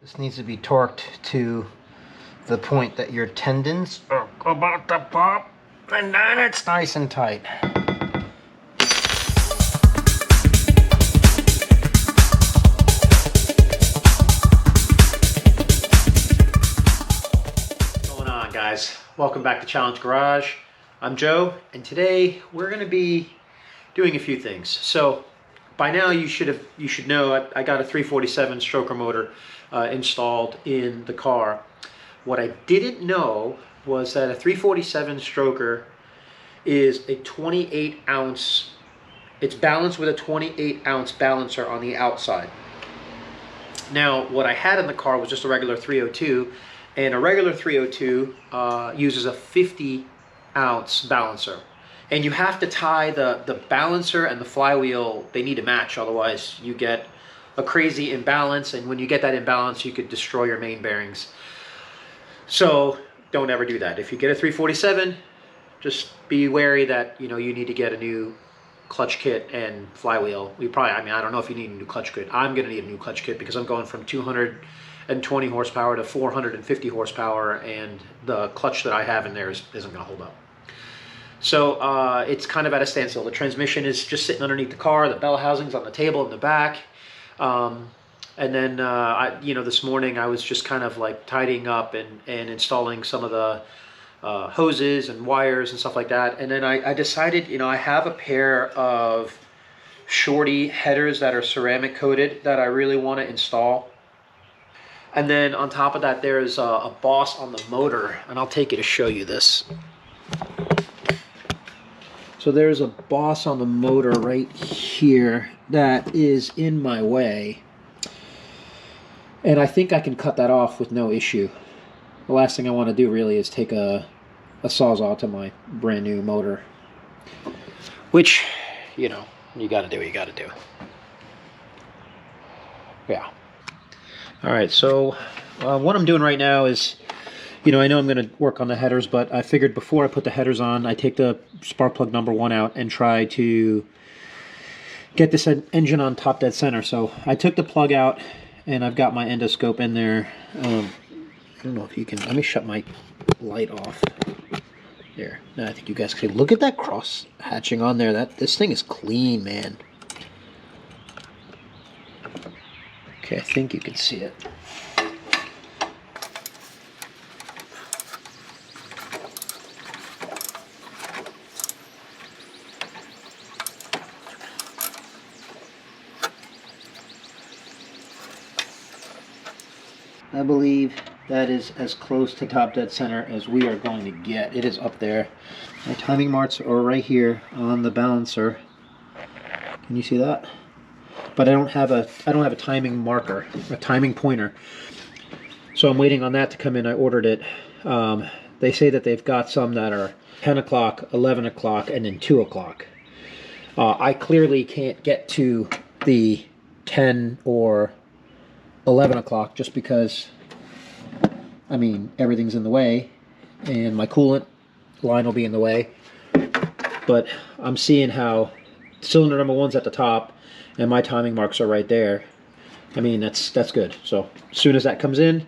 This needs to be torqued to the point that your tendons are about to pop, and then it's nice and tight. What's going on, guys? Welcome back to Challenge Garage. I'm Joe, and today we're going to be doing a few things. So by now you should know I got a 347 stroker motor installed in the car. What I didn't know was that a 347 stroker is a 28 ounce, it's balanced with a 28 ounce balancer on the outside. Now what I had in the car was just a regular 302, and a regular 302 uses a 50 ounce balancer. And you have to tie the balancer and the flywheel, they need to match, otherwise you get a crazy imbalance, and when you get that imbalance you could destroy your main bearings. So don't ever do that. If you get a 347, just be wary that you need to get a new clutch kit and flywheel. I don't know if you need a new clutch kit. I'm going to need a new clutch kit because I'm going from 220 horsepower to 450 horsepower, and the clutch that I have in there isn't going to hold up. So it's kind of at a standstill. The transmission is just sitting underneath the car. The bell housing's on the table in the back. And then, this morning I was just kind of like tidying up and installing some of the hoses and wires and stuff like that. And then I decided, I have a pair of shorty headers that are ceramic coated that I really want to install. And then on top of that, there's a boss on the motor, and I'll take you to show you this. So there's a boss on the motor right here that is in my way. And I think I can cut that off with no issue. The last thing I want to do really is take a Sawzall to my brand new motor. Which, you gotta do what you gotta do. Yeah. Alright, so what I'm doing right now is, I know I'm going to work on the headers, but I figured before I put the headers on, I take the spark plug number 1 out and try to get this engine on top dead center. So I took the plug out, and I've got my endoscope in there. I don't know if you can, let me shut my light off. There. Now I think you guys can look at that cross hatching on there. This thing is clean, man. Okay, I think you can see it. I believe that is as close to top dead center as we are going to get. It is up there. My timing marks are right here on the balancer. Can you see that? But I don't have a timing marker, a timing pointer. So I'm waiting on that to come in. I ordered it. They say that they've got some that are 10 o'clock, 11 o'clock, and then 2 o'clock. I clearly can't get to the 10 or 11 o'clock just because, everything's in the way, and my coolant line will be in the way. But I'm seeing how cylinder number 1's at the top, and my timing marks are right there. That's good. So as soon as that comes in,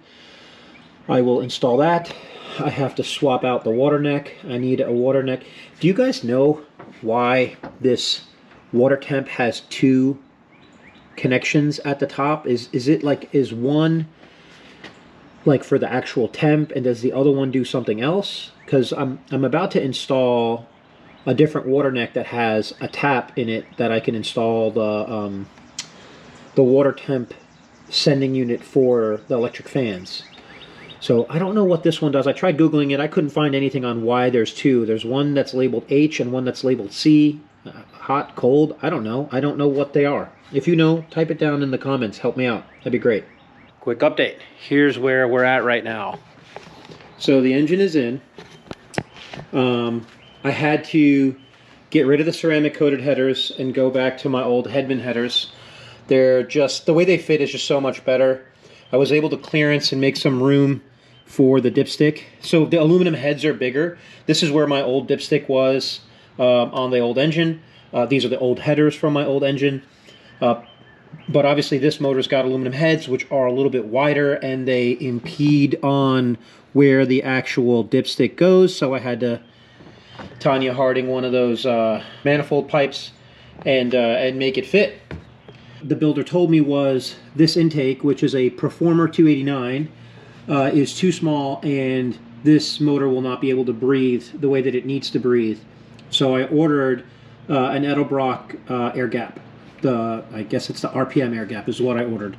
I will install that. I have to swap out the water neck. I need a water neck. Do you guys know why this water temp has 2 connections at the top? Is one like for the actual temp, and does the other one do something else? Because I'm about to install a different water neck that has a tap in it that I can install the water temp sending unit for the electric fans. So I don't know what this one does. I tried Googling it. I couldn't find anything on why there's 2. There's one that's labeled H and one that's labeled C. Hot, cold, I don't know. I don't know what they are. If you know, type it down in the comments. Help me out. That'd be great. Quick update. Here's where we're at right now. So the engine is in. I had to get rid of the ceramic coated headers and go back to my old Hedman headers. They're just, the way they fit is just so much better. I was able to clearance and make some room for the dipstick. So the aluminum heads are bigger. This is where my old dipstick was on the old engine. These are the old headers from my old engine. But obviously this motor's got aluminum heads, which are a little bit wider, and they impede on where the actual dipstick goes. So I had to Tanya Harding one of those manifold pipes and make it fit. The builder told me was this intake, which is a Performer 289, is too small, and this motor will not be able to breathe the way that it needs to breathe. So I ordered an Edelbrock Air Gap. I guess it's the RPM Air Gap is what I ordered.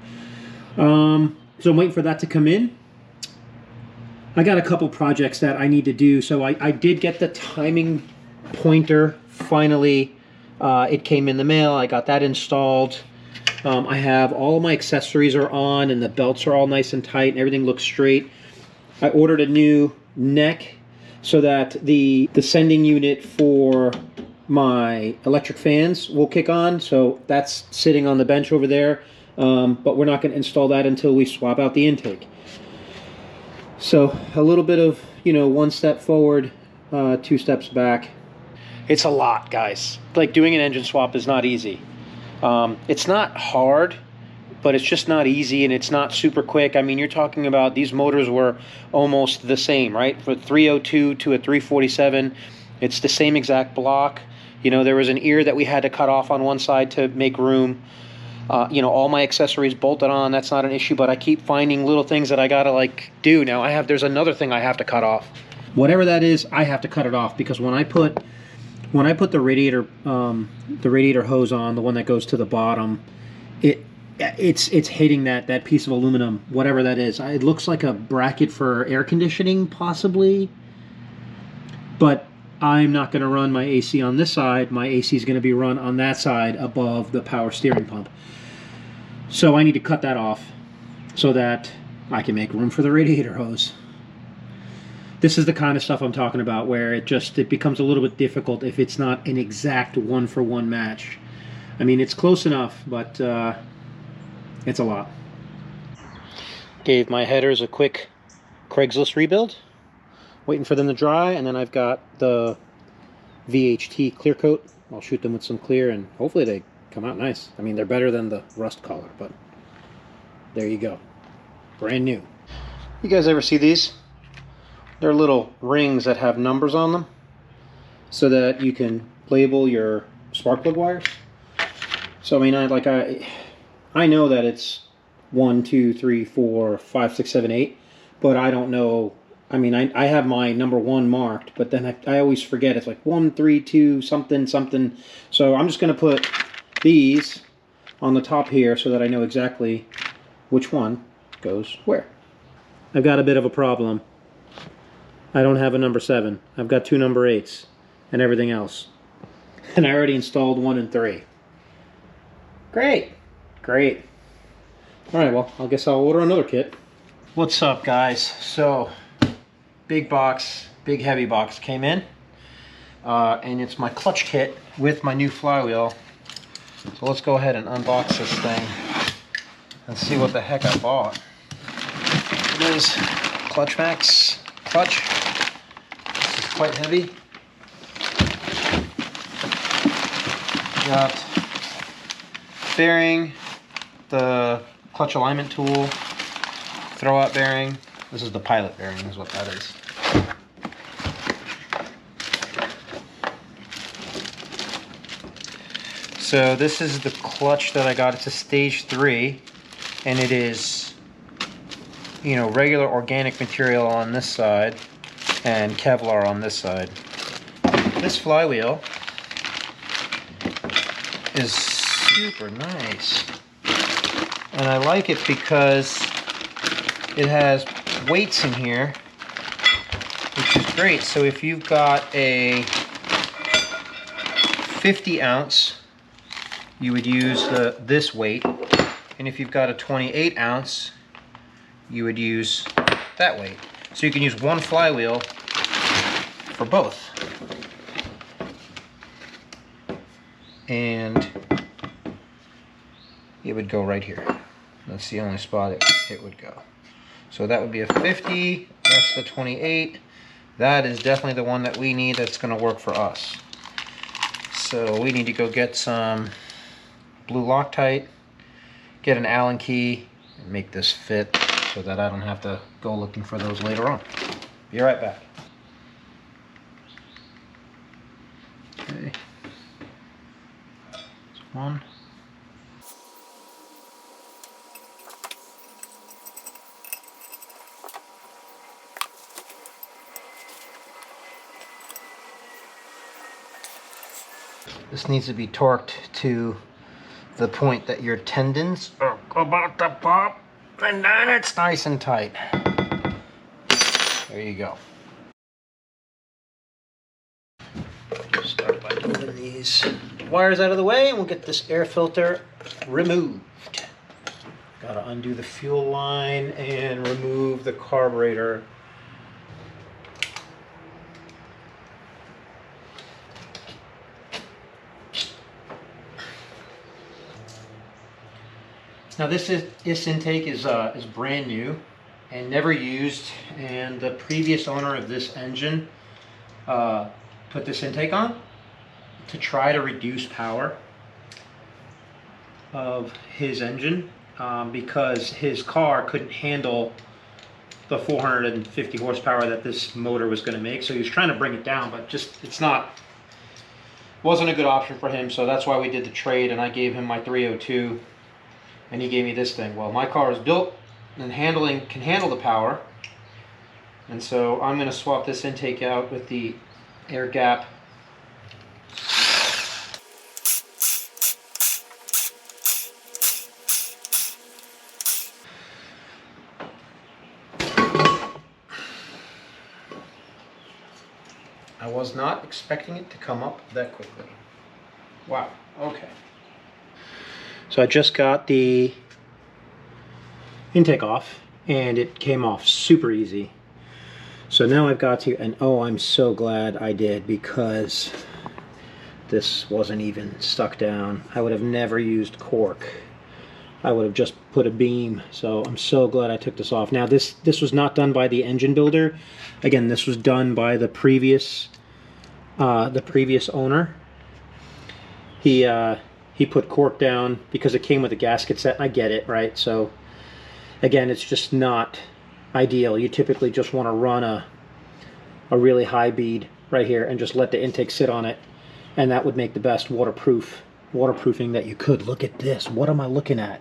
So I'm waiting for that to come in. I got a couple projects that I need to do. So I did get the timing pointer finally. It came in the mail. I got that installed. I have all of my accessories are on, and the belts are all nice and tight, and everything looks straight. I ordered a new neck so that the sending unit for my electric fans will kick on. So that's sitting on the bench over there, but we're not going to install that until we swap out the intake. So a little bit of, you know, one step forward, two steps back. It's a lot, guys. Like, doing an engine swap is not easy. It's not hard, but it's just not easy, and it's not super quick. I mean, you're talking about these motors were almost the same, right? For 302 to a 347, it's the same exact block. You know, there was an ear that we had to cut off on one side to make room. You know, all my accessories bolted on. That's not an issue, but I keep finding little things that I gotta like do. Now there's another thing I have to cut off. Whatever that is, I have to cut it off, because when I put the radiator hose on, the one that goes to the bottom, it's hitting that piece of aluminum, whatever that is. It looks like a bracket for air conditioning, possibly, but I'm not going to run my AC on this side. My AC is going to be run on that side above the power steering pump. So I need to cut that off so that I can make room for the radiator hose. This is the kind of stuff I'm talking about, where it becomes a little bit difficult if it's not an exact one-for-one match. I mean, it's close enough, but it's a lot. Gave my headers a quick Craigslist rebuild, waiting for them to dry, and then I've got the VHT clear coat. I'll shoot them with some clear, and hopefully they come out nice. I mean, they're better than the rust color, but there you go. Brand new. You guys ever see these? They're little rings that have numbers on them so that you can label your spark plug wires. So I mean, I know that it's 1, 2, 3, 4, 5, 6, 7, 8, but I don't know. I mean, I have my number 1 marked, but then I always forget. It's like 1, 3, 2, something, something. So I'm just going to put these on the top here so that I know exactly which one goes where. I've got a bit of a problem. I don't have a number 7. I've got 2 number 8s and everything else. And I already installed 1 and 3. Great. Great. All right, well, I guess I'll order another kit. What's up, guys? So, big box, big heavy box came in. And it's my clutch kit with my new flywheel. So let's go ahead and unbox this thing and see what the heck I bought. It is Clutch Max clutch. This is quite heavy. Got bearing, the clutch alignment tool, throwout bearing. This is the pilot bearing, is what that is. So this is the clutch that I got. It's a stage 3, and it is, you know, regular organic material on this side and Kevlar on this side. This flywheel is super nice, and I like it because it has weights in here, which is great. So if you've got a 50 ounce, you would use this weight, and if you've got a 28 ounce, you would use that weight. So you can use one flywheel for both. And it would go right here. That's the only spot it would go. So that would be a 50, that's the 28. That is definitely the one that we need that's gonna work for us. So we need to go get some blue Loctite get an Allen key and make this fit so that I don't have to go looking for those later on. Be right back. Okay. That's one. This needs to be torqued to the point that your tendons are about to pop, and then it's nice and tight. There you go. Start by moving these wires out of the way, and we'll get this air filter removed. Gotta undo the fuel line and remove the carburetor. Now this intake is brand new and never used, and the previous owner of this engine put this intake on to try to reduce power of his engine because his car couldn't handle the 450 horsepower that this motor was going to make. So he was trying to bring it down, but just wasn't a good option for him. So that's why we did the trade, and I gave him my 302. And he gave me this thing. Well, my car is built and can handle the power, and so I'm going to swap this intake out with the air gap. I was not expecting it to come up that quickly. Wow, okay. So I just got the intake off, and it came off super easy. So now I've got to, and oh, I'm so glad I did, because this wasn't even stuck down. I would have never used cork. I would have just put a beam. So I'm so glad I took this off. Now this was not done by the engine builder. Again, this was done by the previous owner. He put cork down because it came with a gasket set, and I get it, right? So again, it's just not ideal. You typically just want to run a really high bead right here and just let the intake sit on it, and that would make the best waterproofing that you could. Look at this. What am I looking at?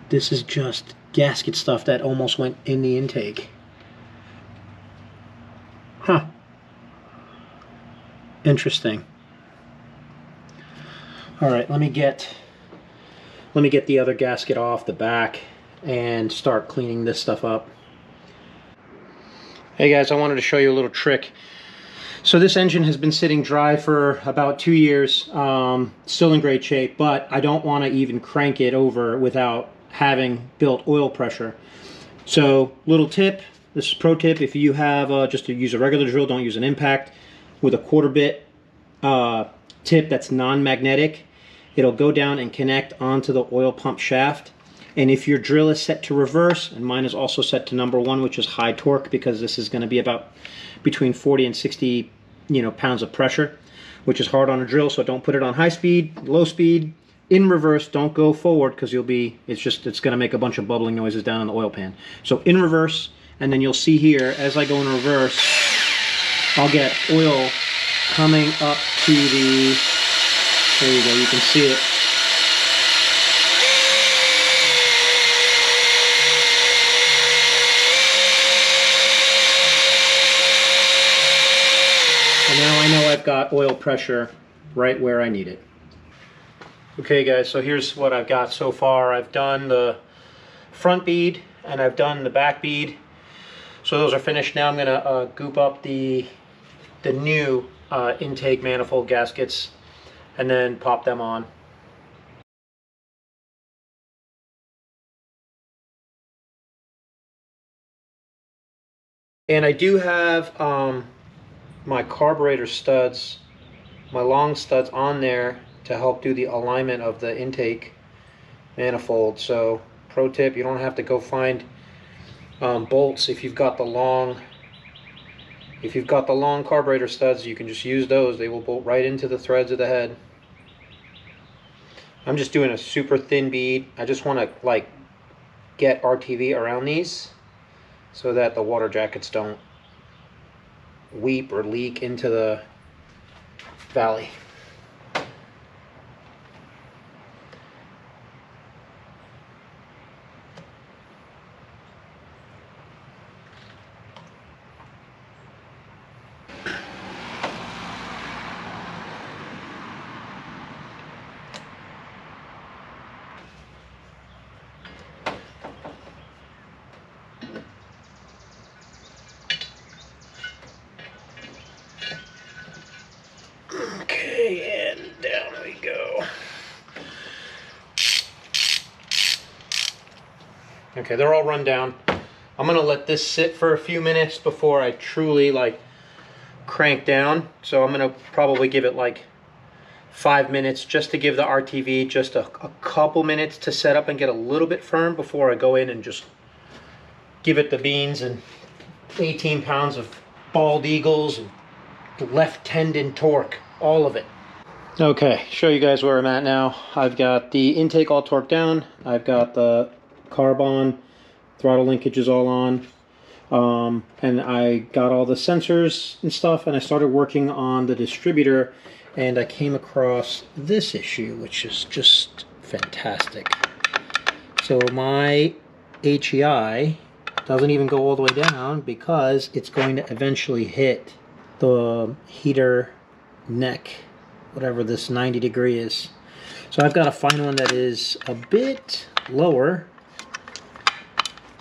This is just gasket stuff that almost went in the intake. Huh. Interesting. All right, let me get the other gasket off the back and start cleaning this stuff up. Hey guys, I wanted to show you a little trick. So this engine has been sitting dry for about 2 years, still in great shape, but I don't want to even crank it over without having built oil pressure. So little tip, this is pro tip, if you have just to use a regular drill, don't use an impact, with a 1/4 bit tip that's non-magnetic, it'll go down and connect onto the oil pump shaft. And if your drill is set to reverse, and mine is also set to number 1, which is high torque, because this is going to be about between 40 and 60 pounds of pressure, which is hard on a drill. So don't put it on high speed, low speed. In reverse, don't go forward, because it's going to make a bunch of bubbling noises down in the oil pan. So in reverse, and then you'll see here as I go in reverse, I'll get oil coming up to the, there you go, you can see it. And now I know I've got oil pressure right where I need it. Okay guys, so here's what I've got so far. I've done the front bead and I've done the back bead. So those are finished. Now I'm gonna goop up the new intake manifold gaskets and then pop them on. And I do have my carburetor studs, my long studs on there to help do the alignment of the intake manifold. So pro tip, you don't have to go find bolts if you've got the long carburetor studs. You can just use those. They will bolt right into the threads of the head. I'm just doing a super thin bead. I just want to like get RTV around these so that the water jackets don't weep or leak into the valley. Okay, and down we go. Okay, they're all run down. I'm gonna let this sit for a few minutes before I truly like crank down. So I'm gonna probably give it like 5 minutes just to give the RTV just a couple minutes to set up and get a little bit firm before I go in and just give it the beans and 18 pounds of bald eagles and left tendon torque, all of it. Okay, show you guys where I'm at now. I've got the intake all torqued down. I've got the carbon throttle linkages all on. And I got all the sensors and stuff, and I started working on the distributor, and I came across this issue, which is just fantastic. So my HEI doesn't even go all the way down because it's going to eventually hit the heater neck, whatever this 90 degree is. So I've got to find one that is a bit lower.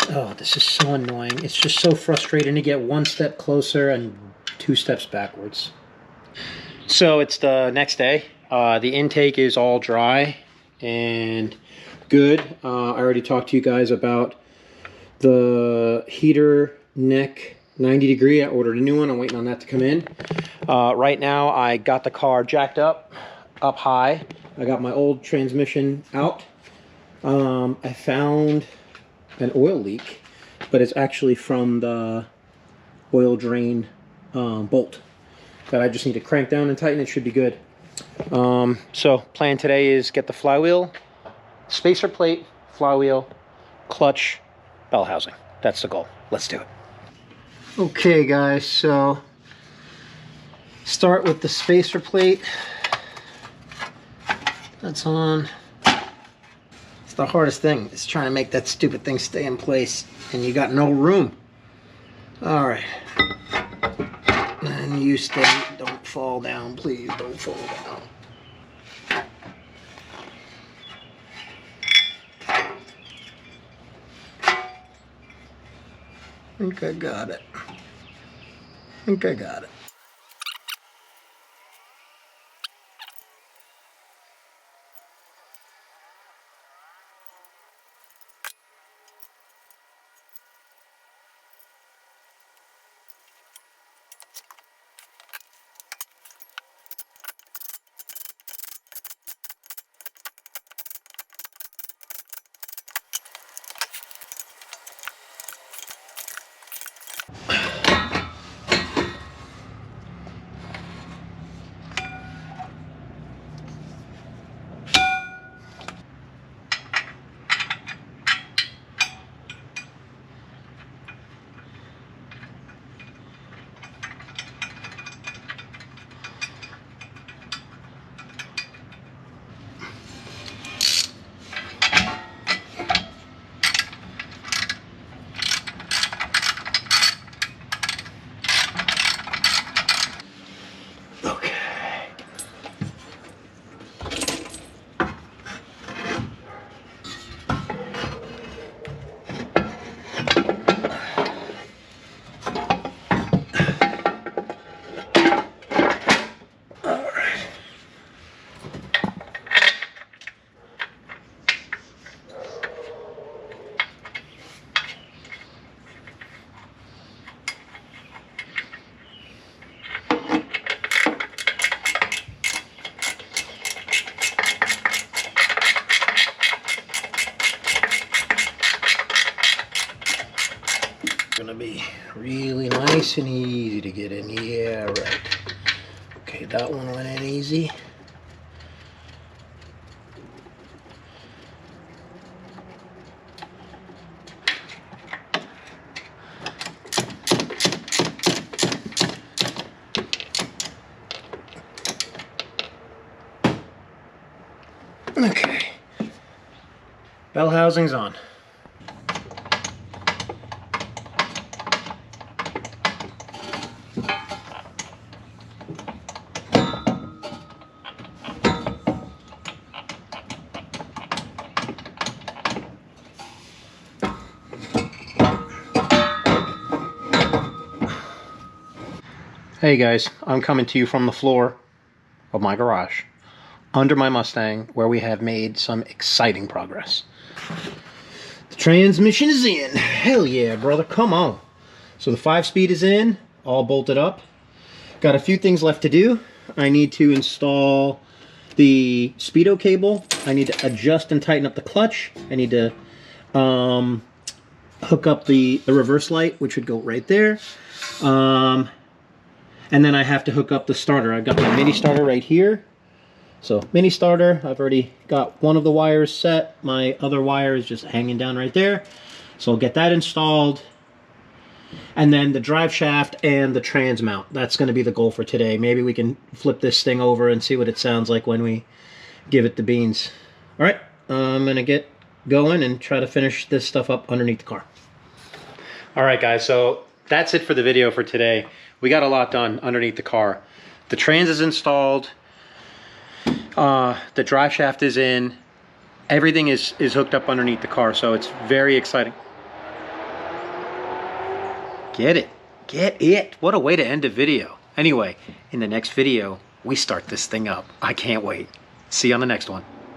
Oh, this is so annoying. It's just so frustrating to get one step closer and 2 steps backwards. So it's the next day. The intake is all dry and good. I already talked to you guys about the heater neck 90 degree. I ordered a new one. I'm waiting on that to come in. Right now I got the car jacked up high. I got my old transmission out. I found an oil leak, but it's actually from the oil drain bolt that I just need to crank down and tighten. It should be good. So plan today is get the flywheel, spacer plate, flywheel, clutch, bell housing. That's the goal. Let's do it. Okay guys, so start with the spacer plate. That's on. It's the hardest thing. It's trying to make that stupid thing stay in place, and you got no room. All right. And you stay. Don't fall down, please. Don't fall down. I think I got it. I think I got it. Gonna be really nice and easy to get in. Yeah, right. Okay, that one went in easy. Bell housing's on. Hey guys, I'm coming to you from the floor of my garage, under my Mustang, where we have made some exciting progress. The transmission is in. Hell yeah, brother, come on. So the 5-speed is in, all bolted up. Got a few things left to do. I need to install the speedo cable. I need to adjust and tighten up the clutch. I need to hook up the reverse light, which would go right there. And then I have to hook up the starter. I've got my mini starter right here. So mini starter, I've already got one of the wires set. My other wire is just hanging down right there. So I'll get that installed. And then the drive shaft and the trans mount. That's going to be the goal for today. Maybe we can flip this thing over and see what it sounds like when we give it the beans. All right, I'm going to get going and try to finish this stuff up underneath the car. All right, guys, so that's it for the video for today. We got a lot done underneath the car. The trans is installed. The drive shaft is in. Everything is hooked up underneath the car, so it's very exciting. Get it. Get it. What a way to end a video. Anyway, in the next video, we start this thing up. I can't wait. See you on the next one.